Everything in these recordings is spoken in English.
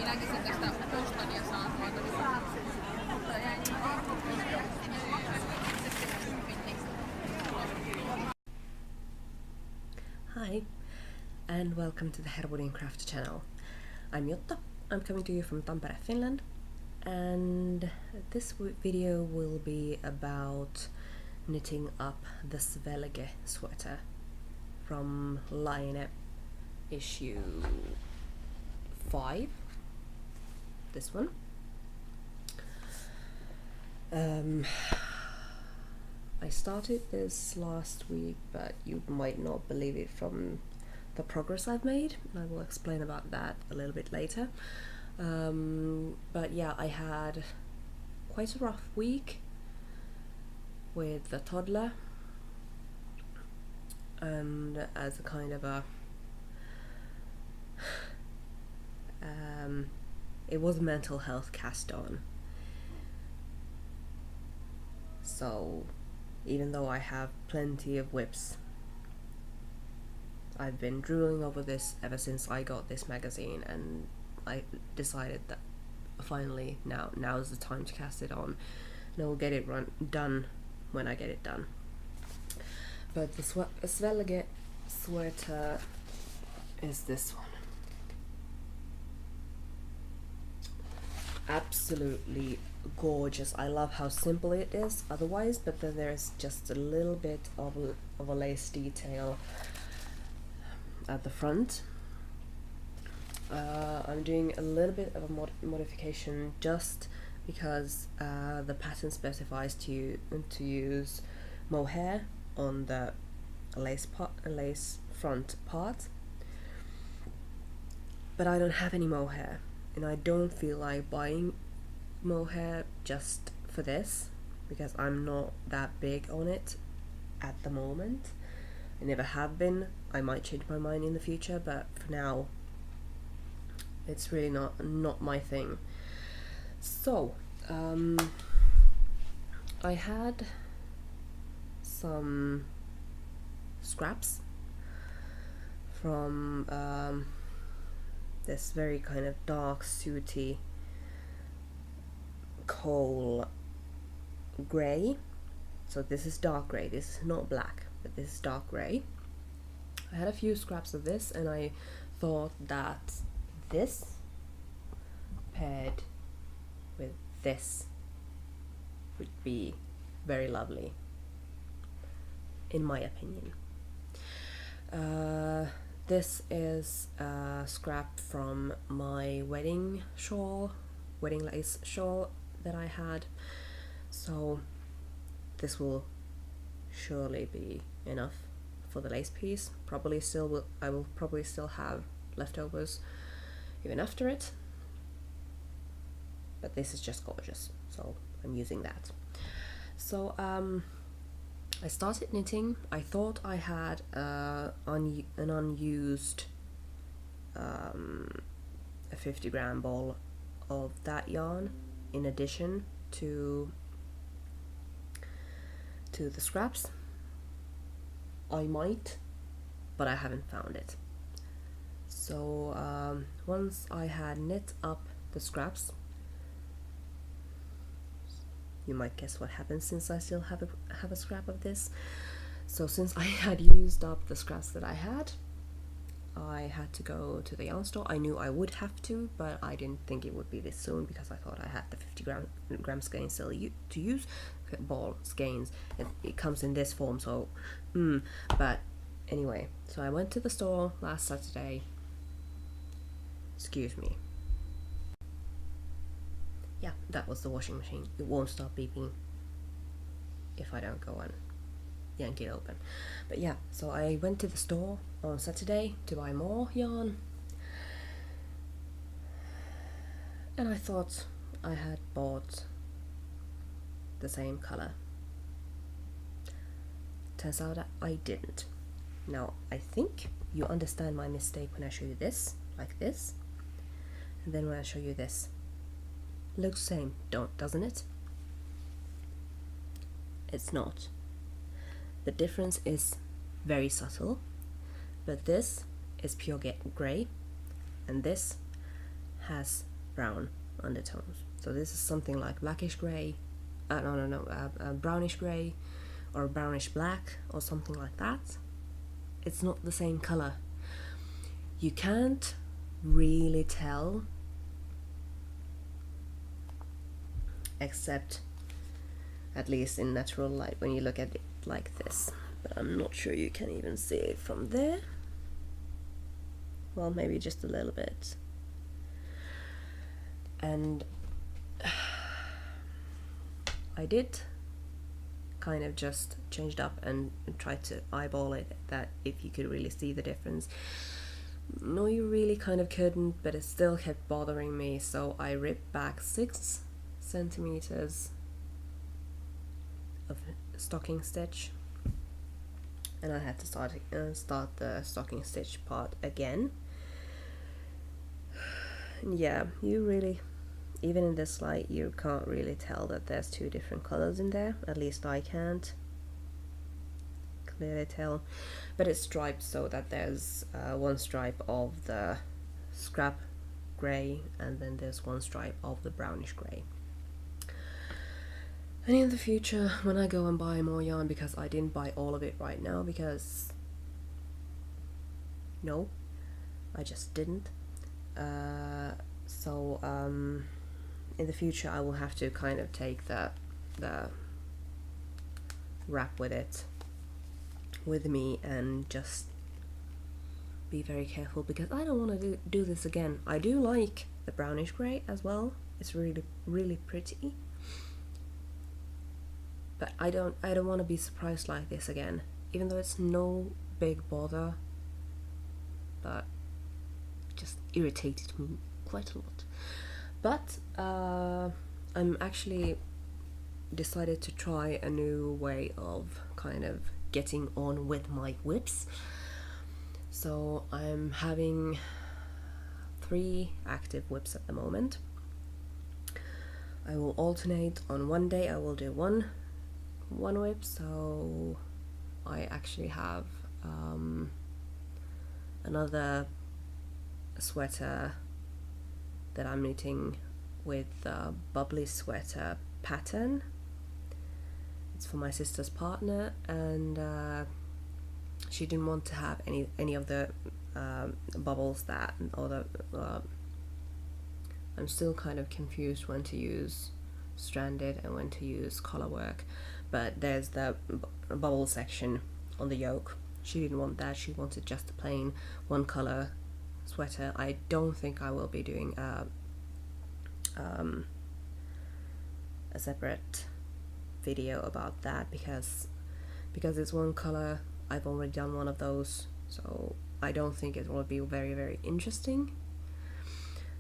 Minäkin sen tästä ostan ja saan tuolta. Hi, and welcome to the Herwoodian Craft channel. I'm Jutta, I'm coming to you from Tampere, Finland, and this video will be about knitting up the Svelge sweater from Laine issue 5, this one. I started this last week, but you might not believe it from the progress I've made. I will explain about that a little bit later. But yeah, I had quite a rough week with the toddler, and as a kind of a it was mental health cast on. So even though I have plenty of whips, I've been drooling over this ever since I got this magazine, and I decided that finally now's the time to cast it on, and I will get it done when I get it done. But the Svelge sweater is this one. Absolutely gorgeous. I love how simple it is otherwise, but then there's just a little bit of a lace detail at the front. I'm doing a little bit of a modification just because the pattern specifies to use mohair on the lace front part, but I don't have any mohair, and I don't feel like buying mohair just for this because I'm not that big on it at the moment. I never have been. I might change my mind in the future, but for now it's really not my thing. So I had some scraps from this very kind of dark sooty coal grey. So this is dark grey, this is not black, but this is dark grey. I had a few scraps of this, and I thought that this paired with this would be very lovely, in my opinion. This is a scrap from my wedding lace shawl that I had, so this will surely be enough for the lace piece. I will probably still have leftovers even after it, but this is just gorgeous, so I'm using that. So I started knitting. I thought I had an unused a 50-gram ball of that yarn in addition to the scraps. I might, but I haven't found it. So once I had knit up the scraps, you might guess what happens since I still have a scrap of this. So since I had used up the scraps that I had to go to the yarn store. I knew I would have to, but I didn't think it would be this soon because I thought I had the 50-gram skein still to use. Ball skeins, it comes in this form, so but anyway, so I went to the store last Saturday. Excuse me. Yeah, that was the washing machine. It won't stop beeping if I don't go and yank it open. But yeah, so I went to the store on Saturday to buy more yarn, and I thought I had bought the same color. Turns out that I didn't. Now I think you understand my mistake when I show you this, like this, and then when I show you this. Looks the same, doesn't it? It's not. The difference is very subtle, but this is pure grey, and this has brown undertones. So this is something like blackish grey, brownish grey, or brownish black, or something like that. It's not the same color. You can't really tell, except at least in natural light when you look at it like this. But I'm not sure you can even see it from there. Well, maybe just a little bit. And I did kind of just changed up and tried to eyeball it, that if you could really see the difference. No, you really kind of couldn't, but it still kept bothering me, so I ripped back 6 centimeters of stocking stitch, and I had to start the stocking stitch part again. Yeah, you really, even in this light, you can't really tell that there's 2 different colors in there. At least I can't clearly tell, but it's striped so that there's 1 stripe of the scrap grey, and then there's 1 stripe of the brownish grey. And in the future, when I go and buy more yarn, because I didn't buy all of it right now, because no, I just didn't. So in the future I will have to kind of take the wrap with it with me and just be very careful, because I don't want to do this again. I do like the brownish grey as well. It's really pretty. But I don't want to be surprised like this again, even though it's no big bother, but it just irritated me quite a lot. But I'm actually decided to try a new way of kind of getting on with my whips. So I'm having 3 active whips at the moment. I will alternate. On one day I will do one whip, so I actually have another sweater that I'm knitting with the bubbly sweater pattern. It's for my sister's partner, and she didn't want to have any of the bubbles that, or the I'm still kind of confused when to use stranded and when to use collar work, but there's the bubble section on the yoke. She didn't want that. She wanted just a plain 1 color sweater. I don't think I will be doing a separate video about that, because it's 1 color. I've already done one of those, so I don't think it will be very interesting.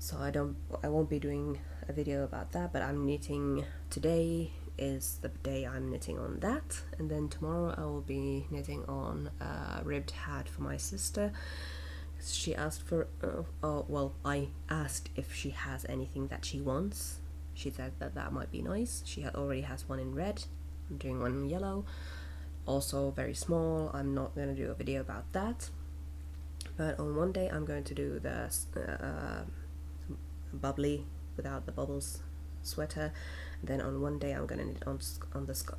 So I won't be doing a video about that, but I'm knitting. Today is the day I'm knitting on that, and then tomorrow I will be knitting on a ribbed hat for my sister. She asked for, well, I asked if she has anything that she wants. She said that might be nice. She already has one in red. I'm doing one in yellow. Also very small. I'm not going to do a video about that. But on one day I'm going to do the bubbly without the bubbles sweater. And then on one day I'm going to knit on the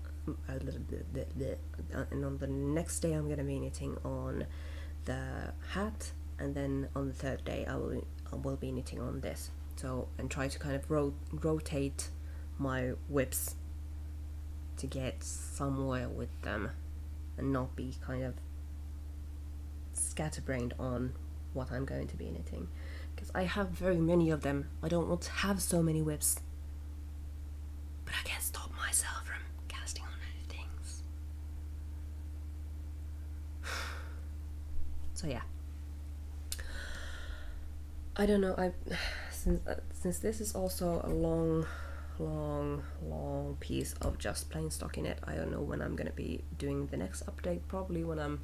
and on the next day I'm going to be knitting on the hat. And then on the 3rd day I will be knitting on this. So, and try to kind of rotate my whips to get somewhere with them and not be kind of scatterbrained on what I'm going to be knitting, because I have very many of them. I don't want to have so many whips, but I can't stop myself from casting on many things. So yeah, I don't know. Since this is also a long piece of just plain stockinette, I don't know when I'm gonna be doing the next update. Probably when I'm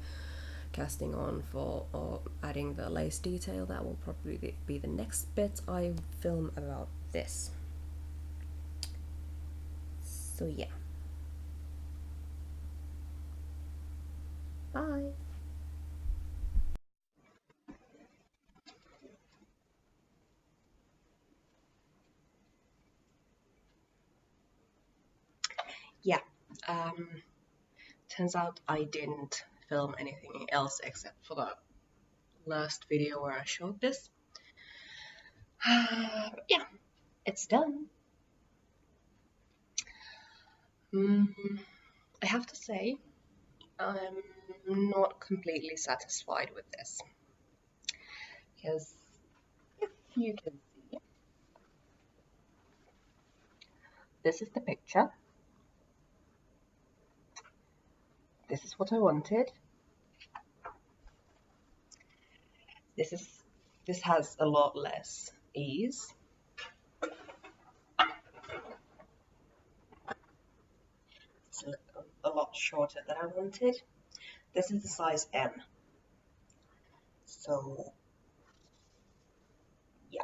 casting on for or adding the lace detail. That will probably be the next bit I film about this. So yeah, bye. yeah, turns out I didn't film anything else except for the last video where I showed this. Yeah, it's done. I have to say, I'm not completely satisfied with this. Because if you can see, this is the picture. This is what I wanted. This has a lot less ease. It's a lot shorter than I wanted. This is the size M. So yeah,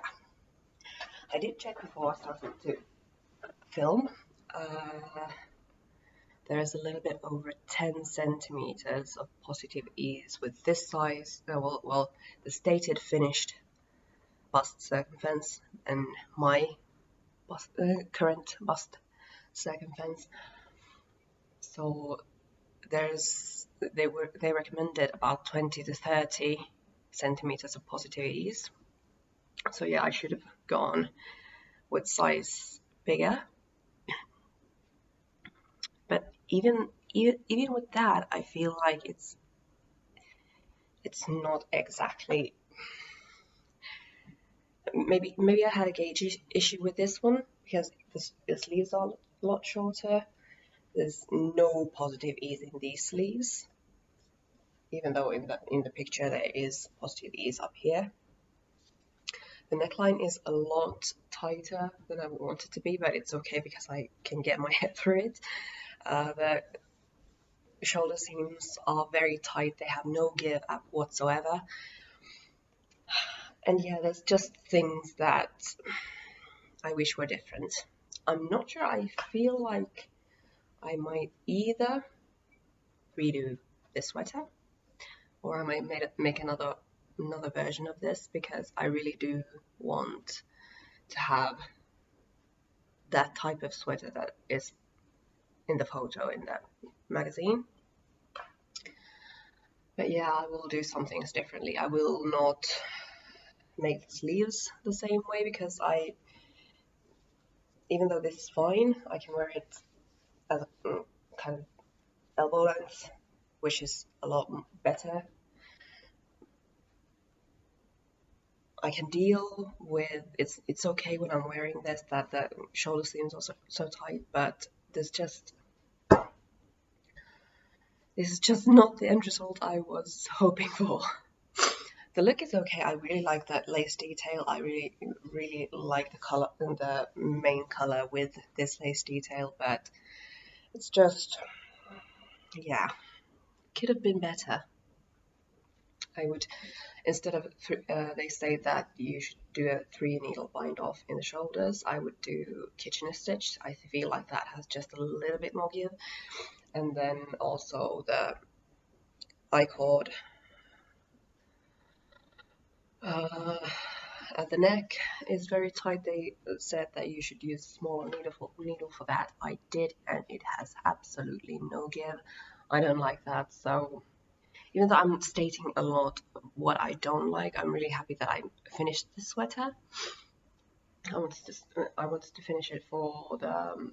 I did check before I started to film. There is a little bit over 10 centimeters of positive ease with this size. Well, the stated finished bust circumference and my current bust circumference. So they recommended about 20 to 30 centimeters of positive ease. So yeah, I should have gone with size bigger. But even with that, I feel like it's not exactly. Maybe I had a gauge issue with this one because the sleeves are a lot shorter. There's no positive ease in these sleeves, even though in the picture there is positive ease up here. The neckline is a lot tighter than I would want it to be, but it's okay because I can get my head through it. The shoulder seams are very tight, they have no give up whatsoever. And yeah, there's just things that I wish were different. I'm not sure, I feel like I might either redo this sweater or I might make another version of this because I really do want to have that type of sweater that is in the photo in that magazine. But yeah, I will do some things differently. I will not make the sleeves the same way because even though this is fine, I can wear it as a kind of elbow length, which is a lot better. I can deal with it's okay when I'm wearing this that the shoulder seams are so tight, but this is just not the end result I was hoping for. The look is okay. I really like that lace detail. I really like the color and the main color with this lace detail, but it's just, yeah, could have been better. I would, instead of, they say that you should do a 3-needle bind off in the shoulders, I would do Kitchener stitch. I feel like that has just a little bit more give. And then also the I-cord at the neck is very tight. They said that you should use a smaller needle for that. I did, and it has absolutely no give. I don't like that. So even though I'm stating a lot of what I don't like, I'm really happy that I finished this sweater. I wanted to finish it for the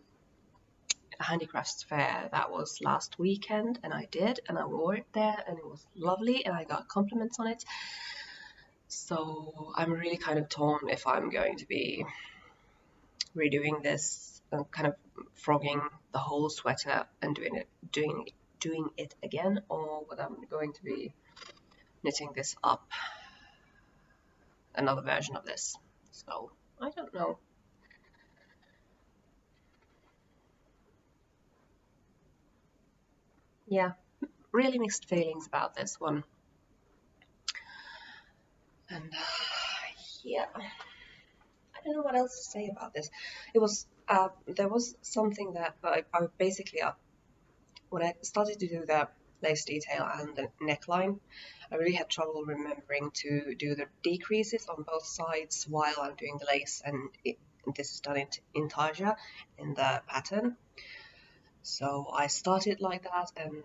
handicrafts fair that was last weekend, and I did, and I wore it there, and it was lovely, and I got compliments on it. So I'm really kind of torn if I'm going to be redoing this and kind of frogging the whole sweater and doing it again, or whether I'm going to be knitting this up, another version of this. So I don't know. Yeah, really mixed feelings about this one. And yeah, I don't know what else to say about this. It was there was something that I basically when I started to do the lace detail and the neckline, I really had trouble remembering to do the decreases on both sides while I'm doing the lace, and this is done in Intaja in the pattern. So I started like that, and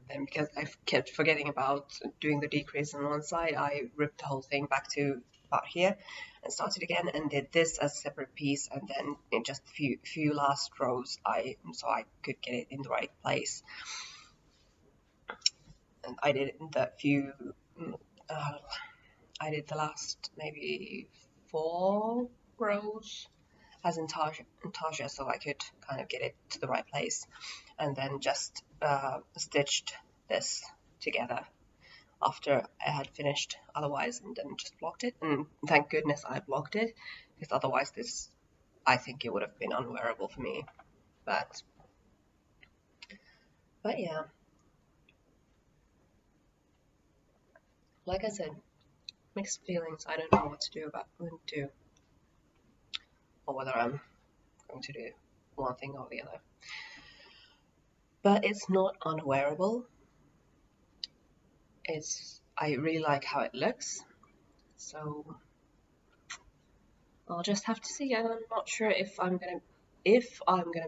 then because I kept forgetting about doing the decrease on one side, I ripped the whole thing back to about here and started again and did this as a separate piece, and then in just a few last rows so I could get it in the right place. And I did the few uh, I did the last maybe 4 rows as intarsia, so I could kind of get it to the right place, and then just stitched this together after I had finished otherwise, and then just blocked it. And thank goodness I blocked it, because otherwise this, I think it would have been unwearable for me. But yeah, like I said, mixed feelings. I don't know what to do or whether I'm going to do one thing or the other. But it's not unwearable. I really like how it looks, so I'll just have to see. And I'm not sure if I'm gonna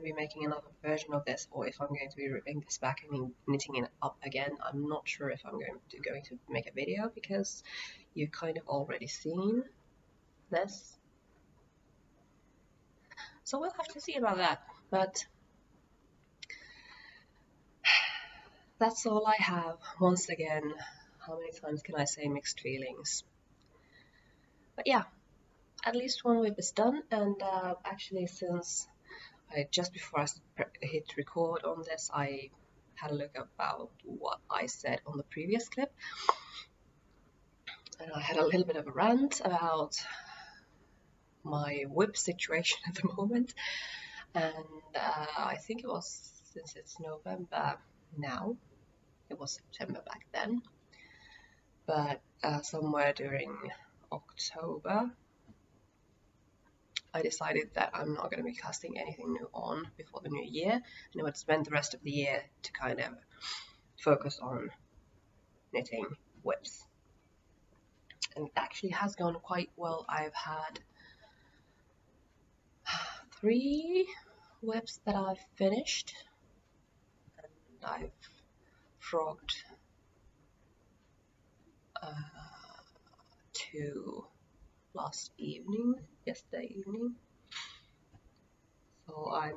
be making another version of this, or if I'm going to be ripping this back and knitting it up again. I'm not sure if I'm going to make a video, because you've kind of already seen this, so we'll have to see about that. But that's all I have. Once again, how many times can I say mixed feelings? But yeah, at least one whip is done, and actually, since just before I hit record on this, I had a look about what I said on the previous clip, and I had a little bit of a rant about my whip situation at the moment. And I think it was, since it's November now, it was September back then, but somewhere during October I decided that I'm not going to be casting anything new on before the new year, and I would spend the rest of the year to kind of focus on knitting whips. And it actually has gone quite well. I've had 3 whips that I've finished, and I've frogged 2 yesterday evening. So I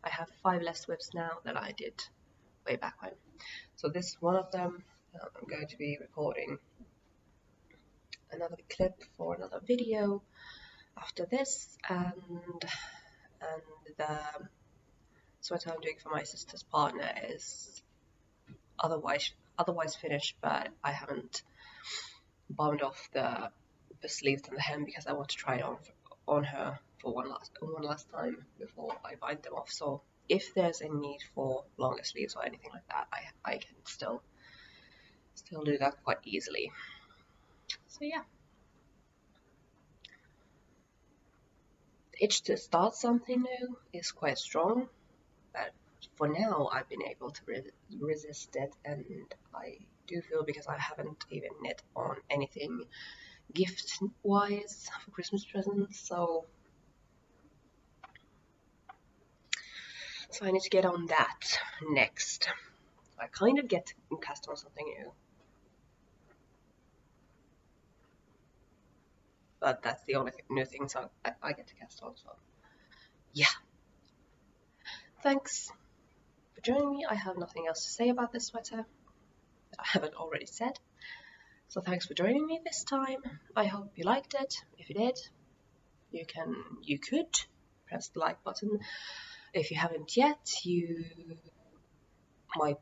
have 5 less whips now than I did way back when. So this is one of them. I'm going to be recording another clip for another video after this, and the sweater I'm doing for my sister's partner is otherwise finished, but I haven't bombed off the sleeves and the hem, because I want to try it on her for one last time before I bind them off. So if there's a need for longer sleeves or anything like that, I can still do that quite easily. So yeah, the itch to start something new is quite strong, but for now I've been able to resist it, and I do feel, because I haven't even knit on anything gift wise for Christmas presents, so I need to get on that next. I kind of get to cast on something new, but that's the only new thing I get to cast on. So yeah, thanks for joining me. I have nothing else to say about this sweater that I haven't already said. So thanks for joining me this time. I hope you liked it. If you did, you could press the like button. If you haven't yet, you might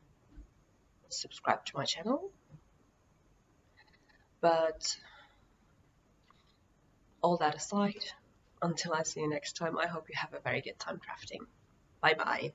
subscribe to my channel. But all that aside, until I see you next time, I hope you have a very good time crafting. Bye bye.